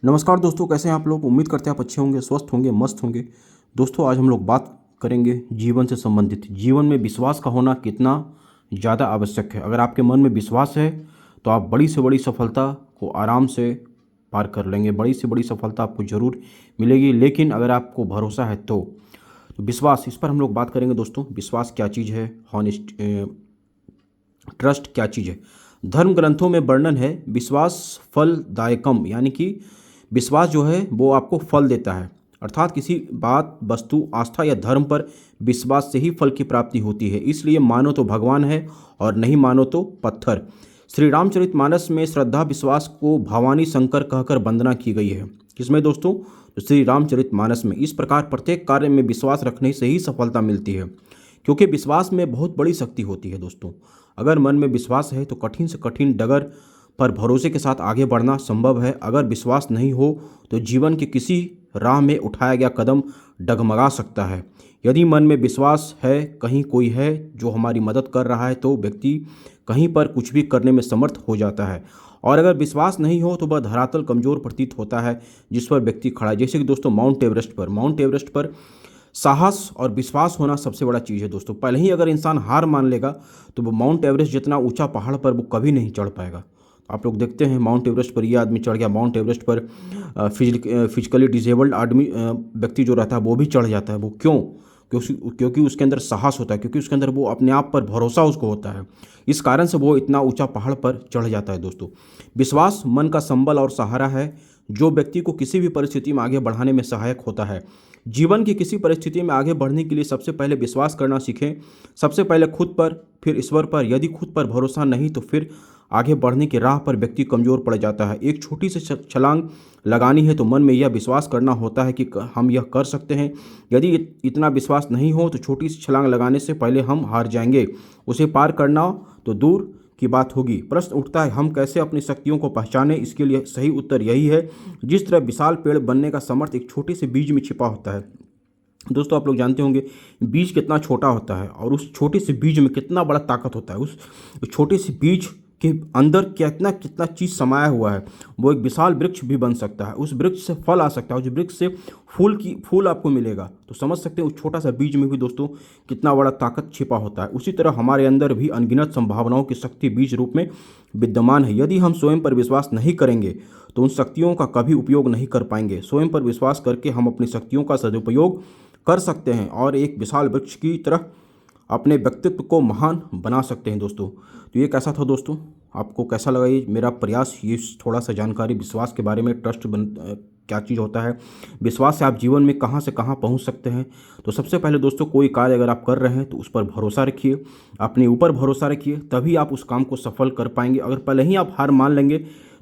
नमस्कार दोस्तों, कैसे हैं आप लोग। उम्मीद करते हैं आप अच्छे होंगे, स्वस्थ होंगे, मस्त होंगे। दोस्तों, आज हम लोग बात करेंगे जीवन से संबंधित। जीवन में विश्वास का होना कितना ज़्यादा आवश्यक है। अगर आपके मन में विश्वास है तो आप बड़ी से बड़ी सफलता को आराम से पार कर लेंगे। बड़ी से बड़ी सफलता आपको ज़रूर मिलेगी, लेकिन अगर आपको भरोसा है तो विश्वास, इस पर हम लोग बात करेंगे दोस्तों। विश्वास क्या चीज़ है, हॉनेस्ट ट्रस्ट क्या चीज़ है। धर्म ग्रंथों में वर्णन है विश्वास फलदायकम, यानी कि विश्वास जो है वो आपको फल देता है। अर्थात किसी बात, वस्तु, आस्था या धर्म पर विश्वास से ही फल की प्राप्ति होती है। इसलिए मानो तो भगवान है और नहीं मानो तो पत्थर। श्री रामचरितमानस में श्रद्धा विश्वास को भवानी शंकर कहकर वंदना की गई है। किसमें दोस्तों? तो श्री रामचरितमानस में। इस प्रकार प्रत्येक कार्य में विश्वास रखने से ही सफलता मिलती है, क्योंकि विश्वास में बहुत बड़ी शक्ति होती है दोस्तों। अगर मन में विश्वास है तो कठिन से कठिन डगर पर भरोसे के साथ आगे बढ़ना संभव है। अगर विश्वास नहीं हो तो जीवन के किसी राह में उठाया गया कदम डगमगा सकता है। यदि मन में विश्वास है कहीं कोई है जो हमारी मदद कर रहा है तो व्यक्ति कहीं पर कुछ भी करने में समर्थ हो जाता है। और अगर विश्वास नहीं हो तो वह धरातल कमज़ोर प्रतीत होता है जिस पर व्यक्ति खड़ा है। जैसे कि दोस्तों माउंट एवरेस्ट पर साहस और विश्वास होना सबसे बड़ा चीज़ है दोस्तों। पहले ही अगर इंसान हार मान लेगा तो वो माउंट एवरेस्ट जितना ऊंचा पहाड़ पर वो कभी नहीं चढ़ पाएगा। आप लोग देखते हैं माउंट एवरेस्ट पर ये आदमी चढ़ गया। माउंट एवरेस्ट पर फिजिकली डिसेबल्ड आदमी व्यक्ति जो रहता है वो भी चढ़ जाता है। वो क्यों? क्योंकि उसके अंदर साहस होता है, क्योंकि उसके अंदर वो अपने आप पर भरोसा उसको होता है। इस कारण से वो इतना ऊंचा पहाड़ पर चढ़ जाता है दोस्तों। विश्वास मन का संबल और सहारा है जो व्यक्ति को किसी भी परिस्थिति में आगे बढ़ाने में सहायक होता है। जीवन की किसी परिस्थिति में आगे बढ़ने के लिए सबसे पहले विश्वास करना सीखें। सबसे पहले खुद पर, फिर ईश्वर पर। यदि खुद पर भरोसा नहीं तो फिर आगे बढ़ने की राह पर व्यक्ति कमज़ोर पड़ जाता है। एक छोटी सी छलांग लगानी है तो मन में यह विश्वास करना होता है कि हम यह कर सकते हैं। यदि इतना विश्वास नहीं हो तो छोटी सी छलांग लगाने से पहले हम हार जाएंगे। उसे पार करना तो दूर की बात होगी। प्रश्न उठता है, हम कैसे अपनी शक्तियों को पहचानें? इसके लिए सही उत्तर यही है, जिस तरह विशाल पेड़ बनने का सामर्थ्य एक छोटे से बीज में छिपा होता है। दोस्तों, आप लोग जानते होंगे बीज कितना छोटा होता है और उस छोटे से बीज में कितना बड़ा ताकत होता है। उस छोटे से बीज के अंदर कितना कितना चीज़ समाया हुआ है। वो एक विशाल वृक्ष भी बन सकता है। उस वृक्ष से फल आ सकता है, उस वृक्ष से फूल आपको मिलेगा। तो समझ सकते हैं उस छोटा सा बीज में भी दोस्तों कितना बड़ा ताकत छिपा होता है। उसी तरह हमारे अंदर भी अनगिनत संभावनाओं की शक्ति बीज रूप में विद्यमान है। यदि हम स्वयं पर विश्वास नहीं करेंगे तो उन शक्तियों का कभी उपयोग नहीं कर पाएंगे। स्वयं पर विश्वास करके हम अपनी शक्तियों का सदुपयोग कर सकते हैं और एक विशाल वृक्ष की तरह अपने व्यक्तित्व को महान बना सकते हैं दोस्तों। तो ये कैसा था दोस्तों? आपको कैसा लगा ये मेरा प्रयास? ये थोड़ा सा जानकारी विश्वास के बारे में, क्या चीज़ होता है, विश्वास से आप जीवन में कहाँ से कहाँ पहुँच सकते हैं। तो सबसे पहले दोस्तों, कोई कार्य अगर आप कर रहे हैं तो उस पर भरोसा रखिए, अपने ऊपर भरोसा रखिए, तभी आप उस काम को सफल कर पाएंगे। अगर पहले ही आप हार मान लेंगे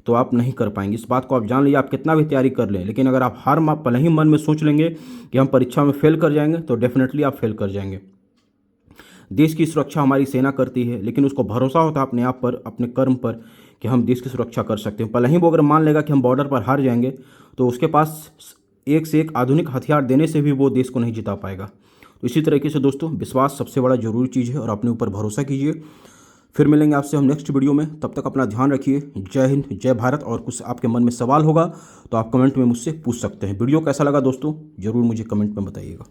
तो आप नहीं कर पाएंगे। इस बात को आप जान लीजिए। आप कितना भी तैयारी कर लें, लेकिन अगर आप पहले ही मन में सोच लेंगे कि हम परीक्षा में फेल कर जाएंगे तो डेफिनेटली आप फेल कर जाएंगे। देश की सुरक्षा हमारी सेना करती है, लेकिन उसको भरोसा होता है अपने आप पर, अपने कर्म पर, कि हम देश की सुरक्षा कर सकते हैं। पहले ही वो अगर मान लेगा कि हम बॉर्डर पर हार जाएंगे तो उसके पास एक से एक आधुनिक हथियार देने से भी वो देश को नहीं जिता पाएगा। तो इसी तरीके से दोस्तों, विश्वास सबसे बड़ा जरूरी चीज़ है और अपने ऊपर भरोसा कीजिए। फिर मिलेंगे आपसे हम नेक्स्ट वीडियो में। तब तक अपना ध्यान रखिए। जय हिंद, जय भारत। और कुछ आपके मन में सवाल होगा तो आप कमेंट में मुझसे पूछ सकते हैं। वीडियो कैसा लगा दोस्तों, ज़रूर मुझे कमेंट में बताइएगा।